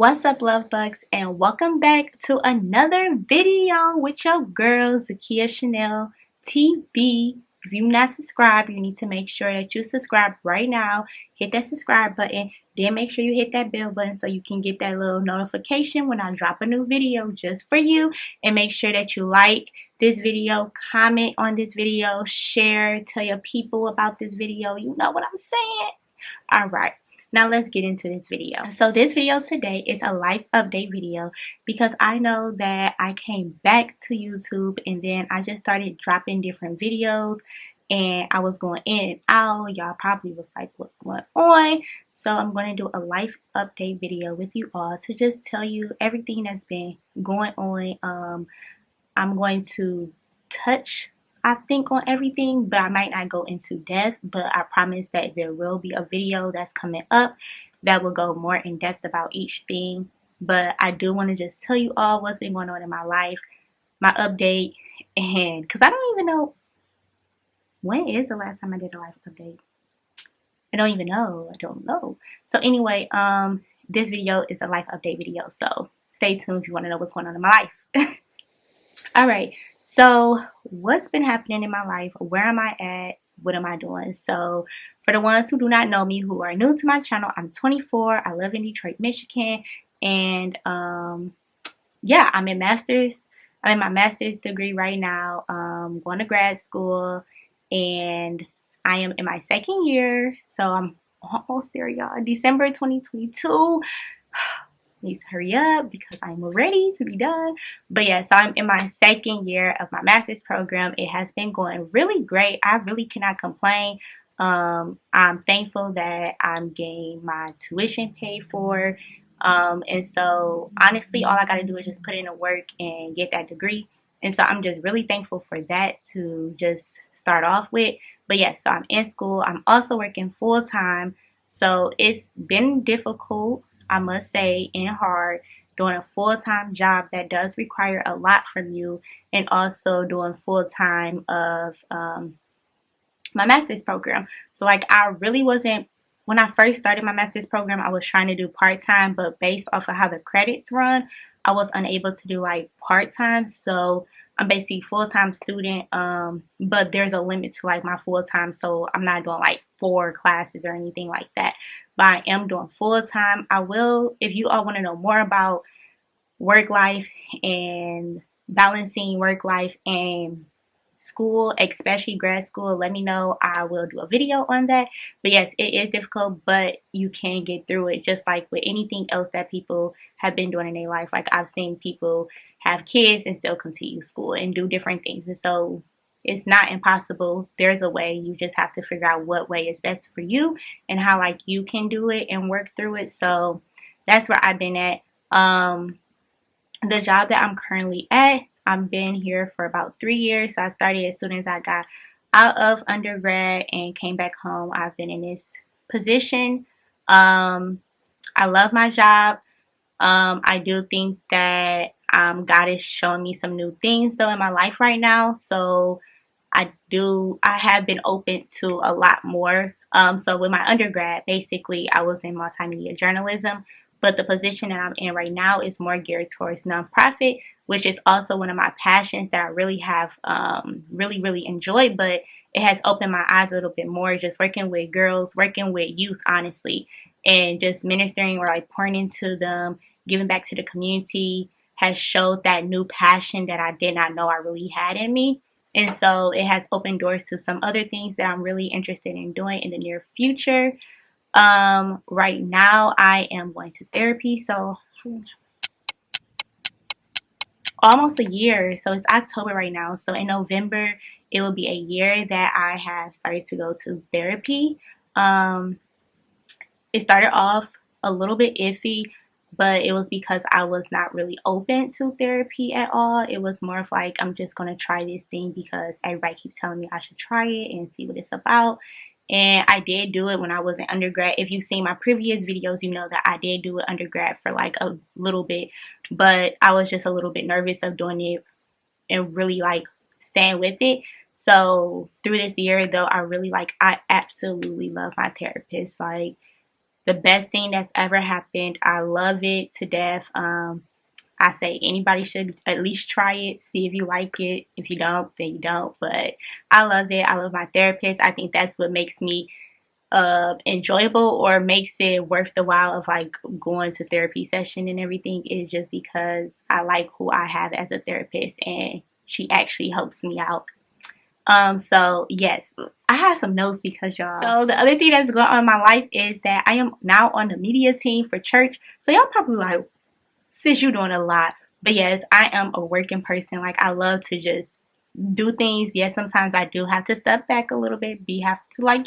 What's up, Lovebugs, and welcome back to another video with your girl Zakia Chanel TV. If you're not subscribed, you need to make sure that you subscribe right now. Hit that subscribe button, then make sure you hit that bell button so you can get that little notification when I drop a new video just for you. And make sure that you like this video, comment on this video, share, tell your people about this video. You know what I'm saying? Alright, now let's get into this video. So this video today is a life update video because I know that I came back to YouTube and then I just started dropping different videos and I was going in and out. Y'all probably was like, what's going on? So I'm going to do a life update video with you all to just tell you everything that's been going on. I'm going to touch I think on everything, but I might not go into depth, but I promise that there will be a video that's coming up that will go more in depth about each thing. But I do want to just tell you all what's been going on in my life, my update, and because I don't even know when is the last time I did a life update. I don't even know. I don't know. So anyway, this video is a life update video, so stay tuned if you want to know what's going on in my life. All right. So what's been happening in my life? Where am I at? What am I doing? So for the ones who do not know me, who are new to my channel, I'm 24. I live in Detroit, Michigan. And yeah, I'm in my master's degree right now. Going to grad school. And I am in my second year. So I'm almost there, y'all. December 2022. Needs to hurry up because I'm ready to be done. But yeah, so I'm in my second year of my master's program. It has been going really great. I really cannot complain. I'm thankful that I'm getting my tuition paid for. And so honestly, all I got to do is just put in the work and get that degree. And so I'm just really thankful for that to just start off with. But yeah, so I'm in school. I'm also working full time. So it's been difficult, I must say, and hard doing a full-time job that does require a lot from you, and also doing full-time of my master's program. So like I really wasn't, when I first started my master's program, I was trying to do part-time, but based off of how the credits run, I was unable to do like part-time. So I'm basically full-time student, but there's a limit to like my full-time, so I'm not doing like 4 classes or anything like that. But I am doing full-time. I will, if you all want to know more about work life and balancing work life and school, especially grad school, let me know. I will do a video on that. But yes, it is difficult, but you can get through it, just like with anything else that people have been doing in their life. Like I've seen people have kids and still continue school and do different things. And so it's not impossible. There's a way. You just have to figure out what way is best for you and how like you can do it and work through it. So that's where I've been at. The job that I'm currently at, I've been here for about 3 years. So I started as soon as I got out of undergrad and came back home. I've been in this position. I love my job. I do think that God is showing me some new things though in my life right now. So I have been open to a lot more. So with my undergrad, basically I was in multimedia journalism, but the position that I'm in right now is more geared towards nonprofit, which is also one of my passions that I really have really enjoyed. But it has opened my eyes a little bit more, just working with girls, working with youth, honestly, and just ministering or like pouring into them, giving back to the community has showed that new passion that I did not know I really had in me. And so it has opened doors to some other things that I'm really interested in doing in the near future. Right now I am going to therapy, so almost a year. So it's October right now. So in November, it will be a year that I have started to go to therapy. It started off a little bit iffy, but it was because I was not really open to therapy at all. It was more of like, I'm just going to try this thing because everybody keeps telling me I should try it and see what it's about. And I did do it when I was in undergrad. If you've seen my previous videos, you know that I did do it undergrad for like a little bit. But I was just a little bit nervous of doing it and really like staying with it. So through this year though, I absolutely love my therapist. Like the best thing that's ever happened. I love it to death. I say anybody should at least try it, see if you like it. If you don't, then you don't. But I love it. I love my therapist. I think that's what makes me enjoyable or makes it worth the while of like going to therapy session and everything, is just because I like who I have as a therapist and she actually helps me out. So yes, I have some notes because y'all. So the other thing that's going on in my life is that I am now on the media team for church. So y'all probably like, sis, you doing a lot. But yes, I am a working person. Like, I love to just do things. Yes, sometimes I do have to step back a little bit. Have to, like,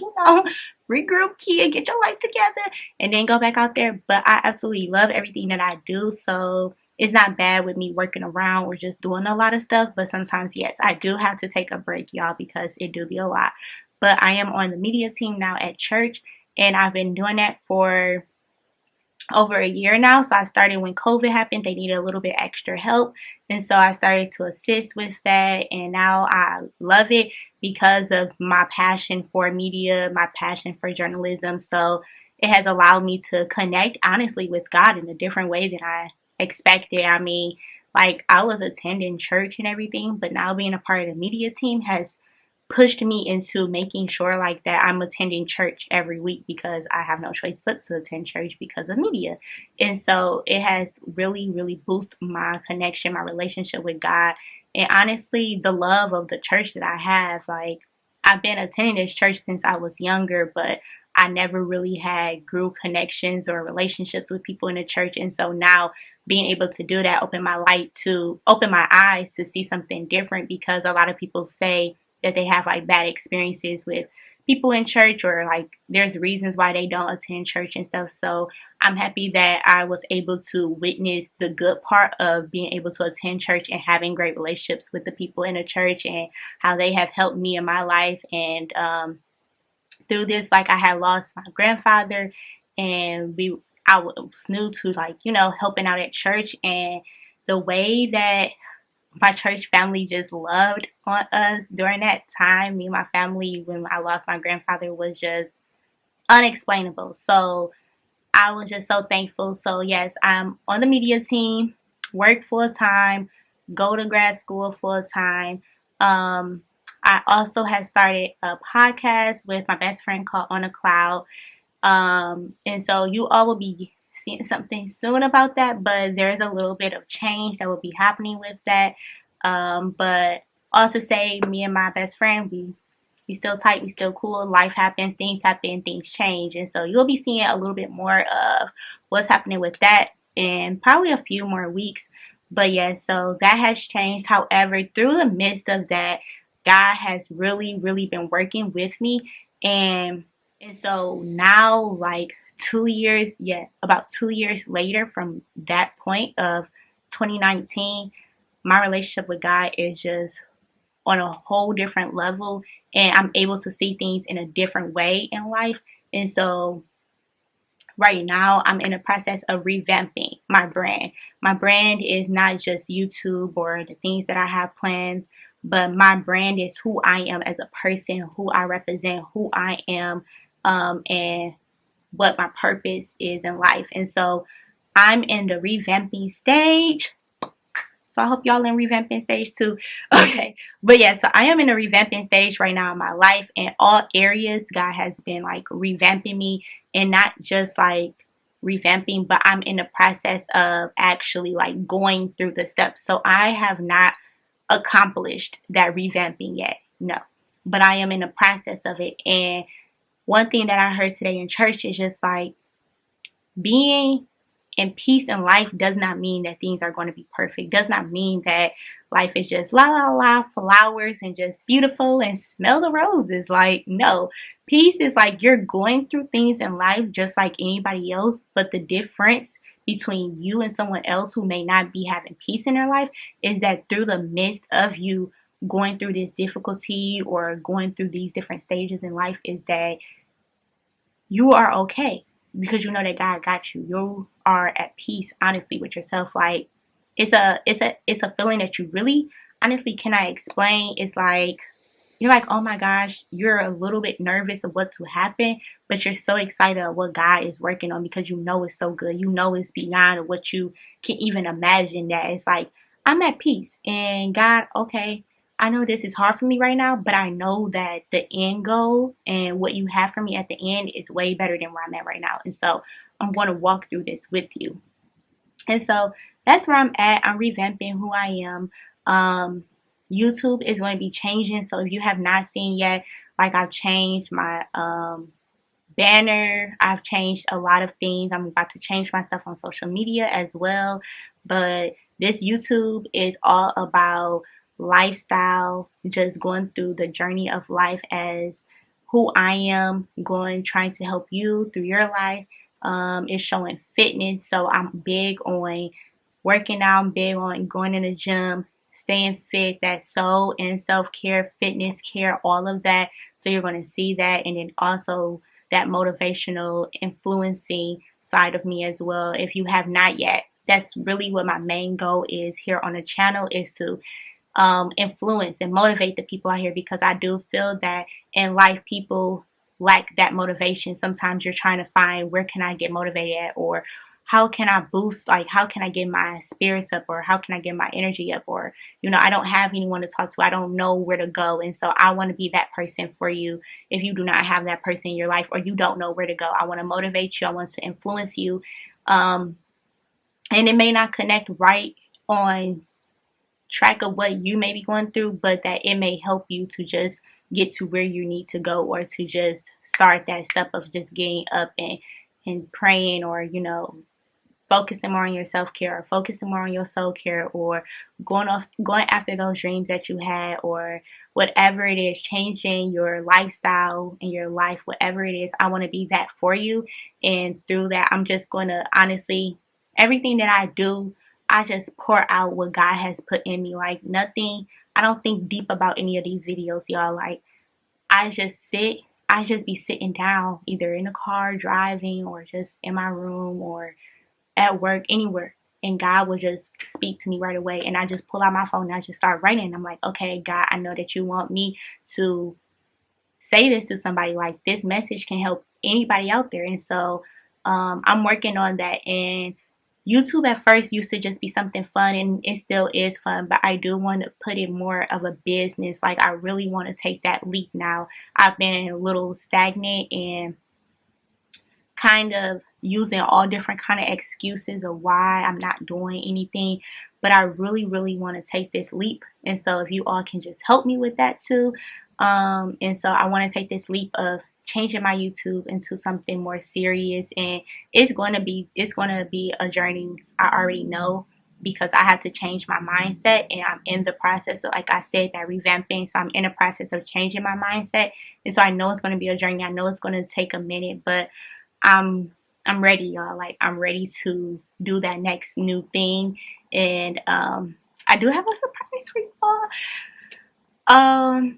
regroup, kid, get your life together, and then go back out there. But I absolutely love everything that I do. So it's not bad with me working around or just doing a lot of stuff. But sometimes, yes, I do have to take a break, y'all, because it do be a lot. But I am on the media team now at church, and I've been doing that for over a year now. So I started when COVID happened. They needed a little bit extra help, and so I started to assist with that, and now I love it because of my passion for media, my passion for journalism. So it has allowed me to connect honestly with God in a different way than I expected. I mean, like, I was attending church and everything, but now being a part of the media team has pushed me into making sure like that I'm attending church every week, because I have no choice but to attend church because of media. And so it has really, really boosted my connection, my relationship with God, and honestly the love of the church that I have. Like, I've been attending this church since I was younger, but I never really had grew connections or relationships with people in the church. And so now being able to do that open my eyes to see something different, because a lot of people say that they have like bad experiences with people in church, or like there's reasons why they don't attend church and stuff. So I'm happy that I was able to witness the good part of being able to attend church and having great relationships with the people in the church, and how they have helped me in my life. And through this, like, I had lost my grandfather, and I was new to, like, helping out at church, and the way that my church family just loved on us during that time, me and my family, when I lost my grandfather, was just unexplainable. So I was just so thankful. So yes, I'm on the media team, work full time, go to grad school full time. Um, I also had started a podcast with my best friend called On a Cloud. And so you all will be seeing something soon about that, but there's a little bit of change that will be happening with that. But also say, me and my best friend, we still tight, we still cool. Life happens, things happen, things change. And so you'll be seeing a little bit more of what's happening with that in probably a few more weeks. But yeah, so that has changed. However, through the midst of that, God has really, really been working with me. And so now, like 2 years, about 2 years later from that point of 2019, my relationship with God is just on a whole different level, and I'm able to see things in a different way in life. And so right now I'm in the process of revamping my brand. My brand is not just YouTube or the things that I have planned, but my brand is who I am as a person, who I represent, who I am, and what my purpose is in life. And so I'm in the revamping stage. So I hope y'all in revamping stage too. Okay. But yeah, so I am in a revamping stage right now in my life, and all areas God has been like revamping me, and not just like revamping, but I'm in the process of actually like going through the steps. So I have not accomplished that revamping yet. No. But I am in the process of it. And one thing that I heard today in church is just like, being in peace in life does not mean that things are going to be perfect. Does not mean that life is just la la la flowers and just beautiful and smell the roses. Like, no. Peace is like, you're going through things in life just like anybody else, but the difference between you and someone else who may not be having peace in their life is that through the midst of you going through this difficulty or going through these different stages in life, is that you are okay, because you know that God got you. You are at peace, honestly, with yourself. Like, it's a feeling that you really honestly cannot explain. It's like you're like, oh my gosh, you're a little bit nervous of what to happen, but you're so excited of what God is working on because you know it's so good. You know it's beyond what you can even imagine. That it's like, I'm at peace. And God, okay, I know this is hard for me right now, but I know that the end goal and what you have for me at the end is way better than where I'm at right now. And so I'm going to walk through this with you. And so that's where I'm at. I'm revamping who I am. YouTube is going to be changing. So if you have not seen yet, like I've changed my banner, I've changed a lot of things. I'm about to change my stuff on social media as well. But this YouTube is all about lifestyle, just going through the journey of life as who I am, trying to help you through your life. It's showing fitness, so I'm big on working out, I'm big on going in the gym, staying fit, that soul and self care, fitness care, all of that. So you're going to see that, and then also that motivational, influencing side of me as well. If you have not yet, that's really what my main goal is here on the channel, is to influence and motivate the people out here, because I do feel that in life people lack that motivation. Sometimes you're trying to find, where can I get motivated at, or how can I boost, like how can I get my spirits up, or how can I get my energy up, or I don't have anyone to talk to, I don't know where to go. And so I want to be that person for you. If you do not have that person in your life, or you don't know where to go, I want to motivate you, I want to influence you. And it may not connect right on track of what you may be going through, but that it may help you to just get to where you need to go, or to just start that step of just getting up and praying, or focusing more on your self-care, or focusing more on your soul care, or going after those dreams that you had, or whatever it is, changing your lifestyle and your life, whatever it is. I want to be that for you. And through that, I'm just going to, honestly, everything that I do, I just pour out what God has put in me. Like nothing, I don't think deep about any of these videos, y'all. Like I just be sitting down, either in the car driving, or just in my room, or at work, anywhere. And God will just speak to me right away. And I just pull out my phone and I just start writing. I'm like, okay, God, I know that you want me to say this to somebody. Like this message can help anybody out there. And so I'm working on that. And YouTube at first used to just be something fun, and it still is fun, but I do want to put it more of a business. Like I really want to take that leap now. I've been a little stagnant and kind of using all different kind of excuses of why I'm not doing anything, but I really, really want to take this leap. And so if you all can just help me with that too. And so I want to take this leap of changing my YouTube into something more serious, and it's going to be a journey. I already know, because I have to change my mindset, and I'm in the process of, like I said, that revamping. So I'm in the process of changing my mindset, and so I know it's going to be a journey. I know it's going to take a minute, but I'm ready, y'all. Like I'm ready to do that next new thing, and I do have a surprise for y'all.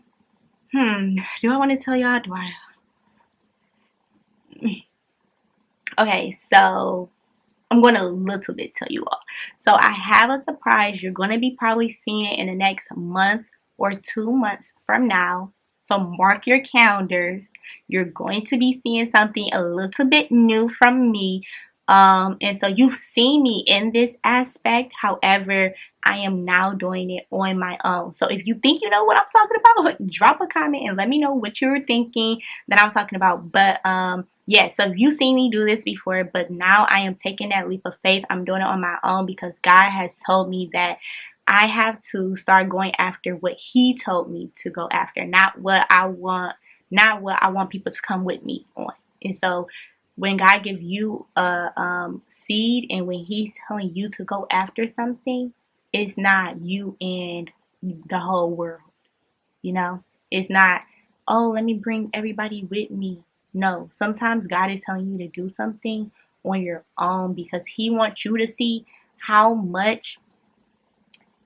Do I want to tell y'all? Okay, so I'm going to a little bit tell you all. So I have a surprise. You're going to be probably seeing it in the next month or 2 months from now. So mark your calendars. You're going to be seeing something a little bit new from me. And so you've seen me in this aspect. However, I am now doing it on my own. So if you think you know what I'm talking about, drop a comment and let me know what you're thinking that I'm talking about. But yeah, so you've seen me do this before, but now I am taking that leap of faith. I'm doing it on my own, because God has told me that I have to start going after what He told me to go after, not what I want people to come with me on. And so when God gives you a seed, and when He's telling you to go after something, it's not you and the whole world. It's not, oh, let me bring everybody with me. No, sometimes God is telling you to do something on your own, because He wants you to see how much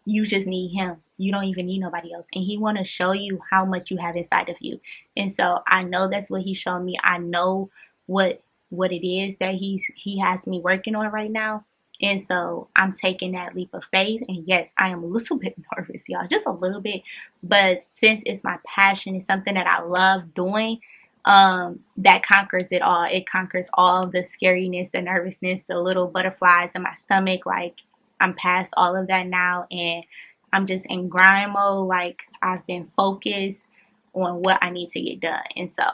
you just need Him. You don't even need nobody else. And He want to show you how much you have inside of you. And so I know that's what He's showing me. I know what it is that He has me working on right now. And so I'm taking that leap of faith. And yes, I am a little bit nervous, y'all, just a little bit. But since it's my passion, it's something that I love doing, that conquers it all. It conquers all the scariness, the nervousness, the little butterflies in my stomach. Like, I'm past all of that now, and I'm just in grind mode. Like, I've been focused on what I need to get done. And so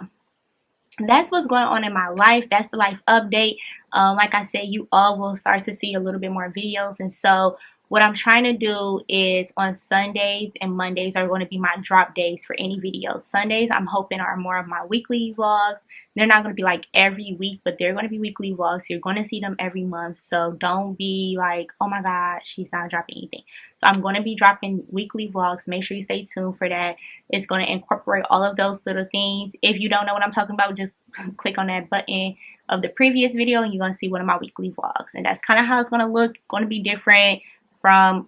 that's what's going on in my life. That's the life update. Like I said, you all will start to see a little bit more videos. And so what I'm trying to do is on Sundays and Mondays are going to be my drop days for any videos. Sundays, I'm hoping, are more of my weekly vlogs. They're not going to be like every week, but they're going to be weekly vlogs. You're going to see them every month. So don't be like, oh my God, she's not dropping anything. So I'm going to be dropping weekly vlogs. Make sure you stay tuned for that. It's going to incorporate all of those little things. If you don't know what I'm talking about, just click on that button of the previous video and you're going to see one of my weekly vlogs. And that's kind of how it's going to look. Going to be different from,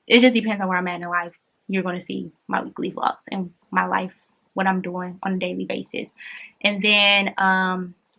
it just depends on where I'm at in life. You're going to see my weekly vlogs and my life, what I'm doing on a daily basis. And then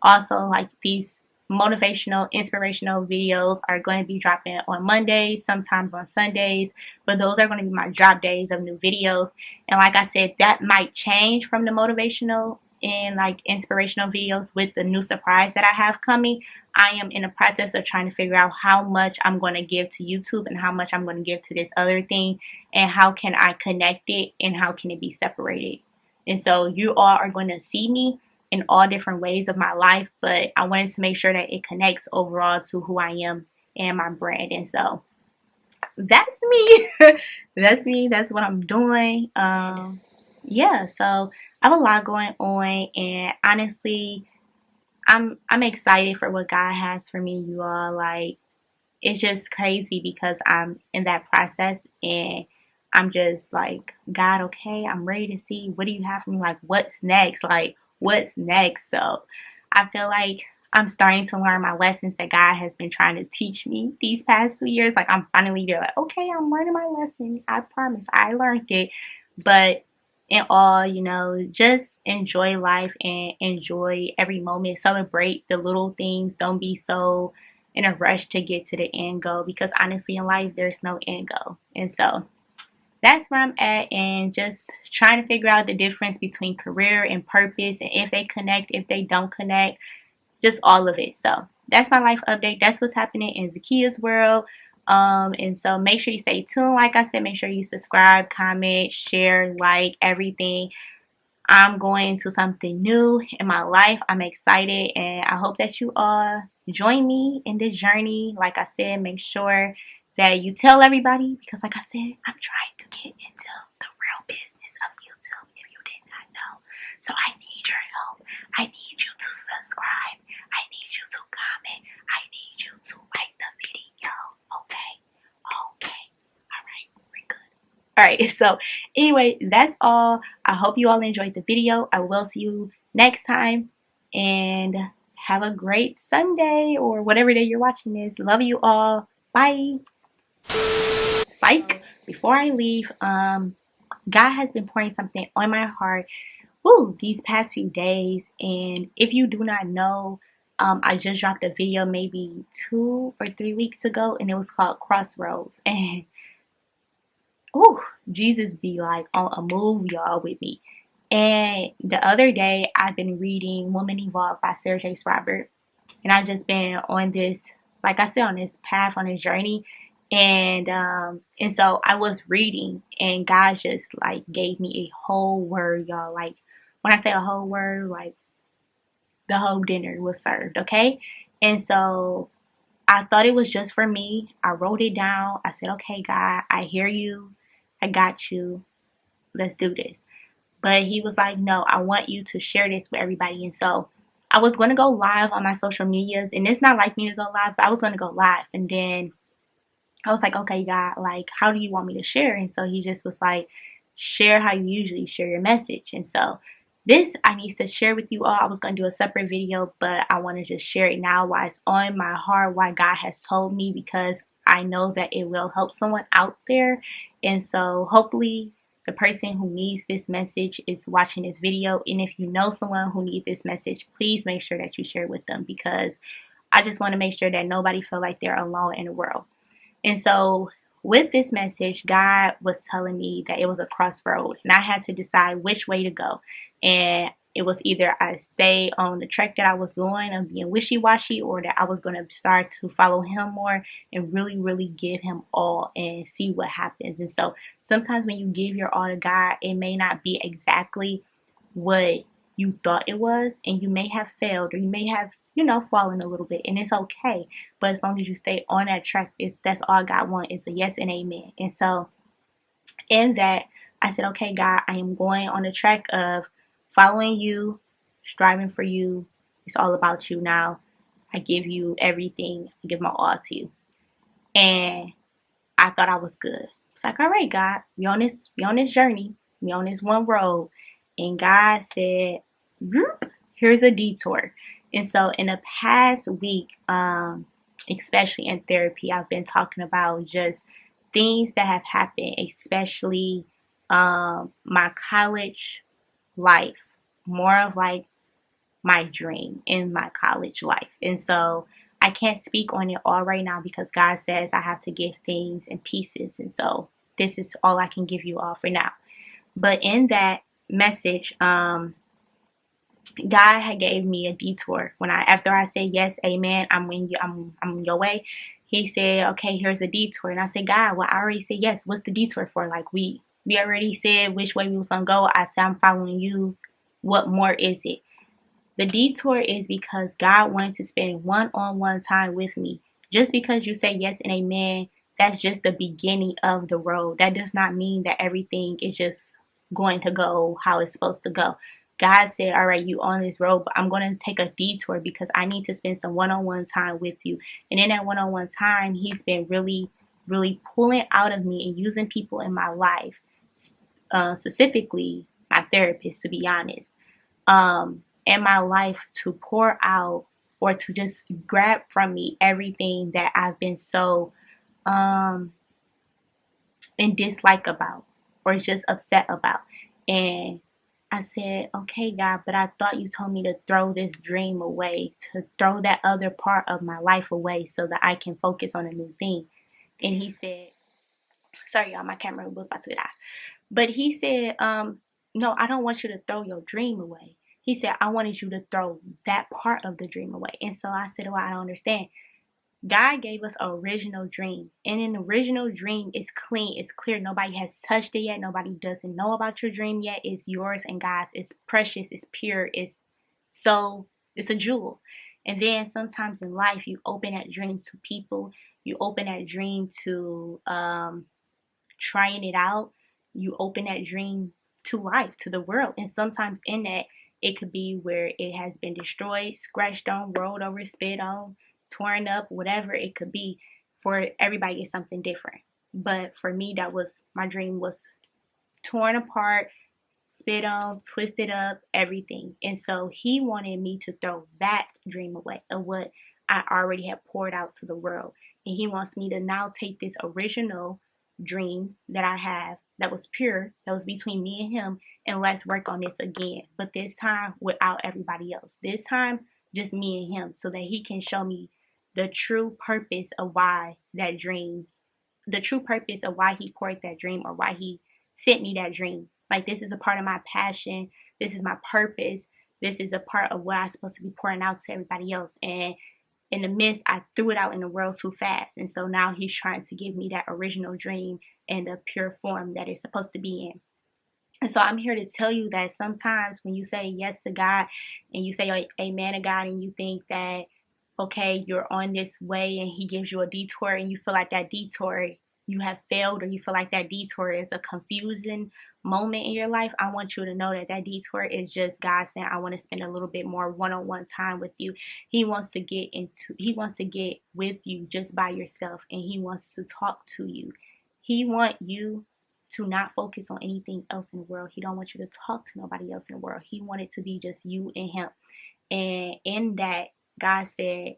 also, like, these motivational, inspirational videos are going to be dropping on Mondays, sometimes on Sundays, but those are going to be my drop days of new videos. And like I said, that might change from the motivational and like inspirational videos with the new surprise that I have coming. I am in the process of trying to figure out how much I'm going to give to YouTube and how much I'm going to give to this other thing, and how can I connect it and how can it be separated. And so you all are going to see me in all different ways of my life, but I wanted to make sure that it connects overall to who I am and my brand. And so that's me. That's me. That's what I'm doing. Yeah, so I have a lot going on, and honestly, I'm excited for what God has for me, you all. Like, it's just crazy because I'm in that process, and I'm just like, God, okay, I'm ready to see what do you have for me? Like, what's next? Like, what's next? So I feel like I'm starting to learn my lessons that God has been trying to teach me these past 2 years. Like, I'm finally there, like, okay, I'm learning my lesson. I promise I learned it. But in all, just enjoy life and enjoy every moment. Celebrate the little things. Don't be so in a rush to get to the end goal, because honestly in life there's no end goal. And so that's where I'm at, and just trying to figure out the difference between career and purpose, and if they connect, if they don't connect, just all of it. So that's my life update. That's what's happening in Zakia's world. And so make sure you stay tuned. Like I said, make sure you subscribe, comment, share, like, everything. I'm going to something new in my life. I'm excited, and I hope that you all join me in this journey. Like I said, make sure that you tell everybody, because like I said, I'm trying to get into the real business of YouTube, if you did not know. So I need your help. I need you to subscribe. I need you to comment. I need you to like the video. Okay? Okay. All right. We're good. Alright, so anyway, that's all. I hope you all enjoyed the video. I will see you next time, and have a great Sunday or whatever day you're watching this. Love you all. Bye. Psych. Before I leave, God has been pouring something on my heart these past few days, and if you do not know, I just dropped a video maybe 2 or 3 weeks ago, and it was called Crossroads. And Jesus be like on a move, y'all, with me. And the other day, I've been reading Woman Evolve by Sarah Jakes Robert, and I've just been on this, like I said, on this path, on this journey. And so I was reading, and God just like gave me a whole word, y'all. Like, when I say a whole word, like the whole dinner was served, okay? And so I thought it was just for me. I wrote it down. I said, okay, God, I hear you. I got you. Let's do this. But he was like, no, I want you to share this with everybody. And so I was going to go live on my social medias, and it's not like me to go live, but I was going to go live. And then I was like, okay, God, like, how do you want me to share? And so he just was like, share how you usually share your message. And so this I need to share with you all. I was going to do a separate video, but I want to just share it now while it's on my heart, why God has told me, because I know that it will help someone out there. And so hopefully the person who needs this message is watching this video. And if you know someone who needs this message, please make sure that you share it with them, because I just want to make sure that nobody feel like they're alone in the world. And so with this message, God was telling me that it was a crossroad and I had to decide which way to go. And it was either I stay on the track that I was going of being wishy-washy, or that I was going to start to follow him more and really, really give him all and see what happens. And so sometimes when you give your all to God, it may not be exactly what you thought it was, and you may have failed, or you may have, fallen a little bit, and it's okay. But as long as you stay on that track, that's all God wants, is a yes and amen. And so in that, I said, okay, God, I am going on the track of following you, striving for you. It's all about you now. I give you everything. I give my all to you. And I thought I was good. It's like, all right, God, we on this journey. We on this one road. And God said, here's a detour. And so in the past week, especially in therapy, I've been talking about just things that have happened, especially my college life, more of like my dream in my college life. And so I can't speak on it all right now because God says I have to give things in pieces. And so this is all I can give you all for now. But in that message, God had gave me a detour when after I said yes, amen, I'm on your way. He said, okay, here's a detour. And I said, God, well, I already said yes. What's the detour for? Like we already said which way we was gonna go. I said I'm following you. What more is it? The detour is because God wanted to spend one-on-one time with me. Just because you say yes and amen, that's just the beginning of the road. That does not mean that everything is just going to go how it's supposed to go. God said, all right, you on this road, but I'm going to take a detour because I need to spend some one-on-one time with you. And in that one-on-one time, he's been really, really pulling out of me and using people in my life, specifically my therapist, to be honest, in my life, to pour out or to just grab from me everything that I've been so in dislike about or just upset about. And I said, okay, God, but I thought you told me to throw this dream away, to throw that other part of my life away so that I can focus on a new thing. And he said, sorry, y'all, my camera was about to die. But he said, no, I don't want you to throw your dream away. He said, I wanted you to throw that part of the dream away. And so I said, well, I don't understand. God gave us an original dream. And an original dream is clean. It's clear. Nobody has touched it yet. Nobody doesn't know about your dream yet. It's yours and God's. It's precious. It's pure. It's a jewel. And then sometimes in life, you open that dream to people. You open that dream to trying it out. You open that dream to life, to the world. And sometimes in that, it could be where it has been destroyed, scratched on, rolled over, spit on, torn up, whatever it could be. For everybody, it's something different. But for me, that was my dream, was torn apart, spit on, twisted up, everything. And so he wanted me to throw that dream away of what I already had poured out to the world. And he wants me to now take this original dream that I have that was pure, that was between me and him, and let's work on this again. But this time without everybody else. This time just me and him, so that he can show me the true purpose of why that dream, the true purpose of why he poured that dream, or why he sent me that dream. Like, this is a part of my passion. This is my purpose. This is a part of what I'm supposed to be pouring out to everybody else. And in the midst, I threw it out in the world too fast. And so now he's trying to give me that original dream in the pure form that it's supposed to be in. And so I'm here to tell you that sometimes when you say yes to God and you say amen to God, and you think that, okay, you're on this way, and he gives you a detour, and you feel like that detour, you have failed, or you feel like that detour is a confusing moment in your life, I want you to know that that detour is just God saying, I want to spend a little bit more one-on-one time with you. He wants to get with you just by yourself, and he wants to talk to you. He wants you to not focus on anything else in the world. He don't want you to talk to nobody else in the world. He wanted to be just you and him. And in that, God said,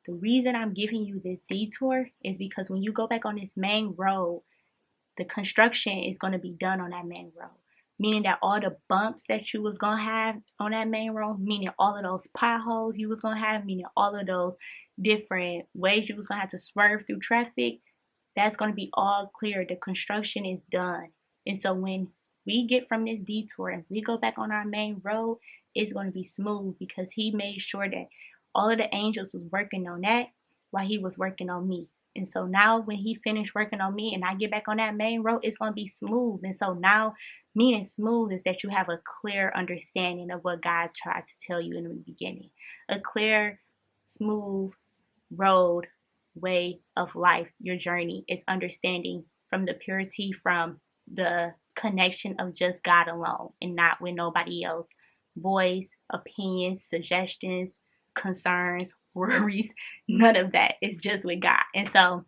the reason I'm giving you this detour is because when you go back on this main road, the construction is going to be done on that main road. Meaning that all the bumps that you was going to have on that main road, meaning all of those potholes you was going to have, meaning all of those different ways you was gonna have to swerve through traffic, that's gonna be all clear. The construction is done. And so when we get from this detour and we go back on our main road, it's gonna be smooth because he made sure that all of the angels was working on that while he was working on me. And so now when he finished working on me and I get back on that main road, it's gonna be smooth. And so now meaning smooth is that you have a clear understanding of what God tried to tell you in the beginning. A clear, smooth road, way of life. Your journey is understanding from the purity, from the connection of just God alone and not with nobody else. Voice, opinions, suggestions, concerns, worries, none of that. It's just with God. And so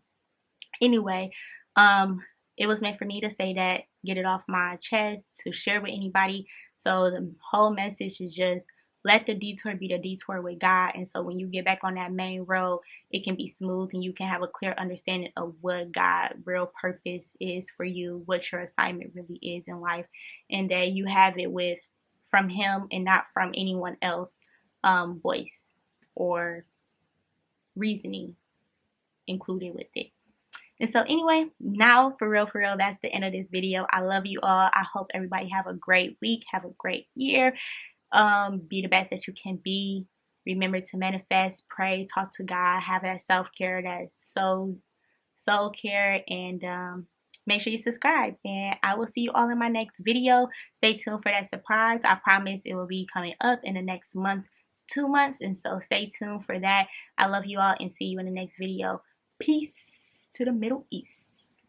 anyway, it was meant for me to say that, get it off my chest, to share with anybody. So the whole message is just let the detour be the detour with God. And so when you get back on that main road, it can be smooth and you can have a clear understanding of what God's real purpose is for you, what your assignment really is in life, and that you have it with from Him and not from anyone else voice or reasoning included with it. And so anyway, now for real, that's the end of this video. I love you all. I hope everybody have a great week, have a great year. Be the best that you can be. Remember to manifest, pray, talk to God, have that self-care, that soul care, and make sure you subscribe. And I will see you all in my next video. Stay tuned for that surprise. I promise it will be coming up in the next month to 2 months. And so stay tuned for that. I love you all and see you in the next video. Peace to the Middle East.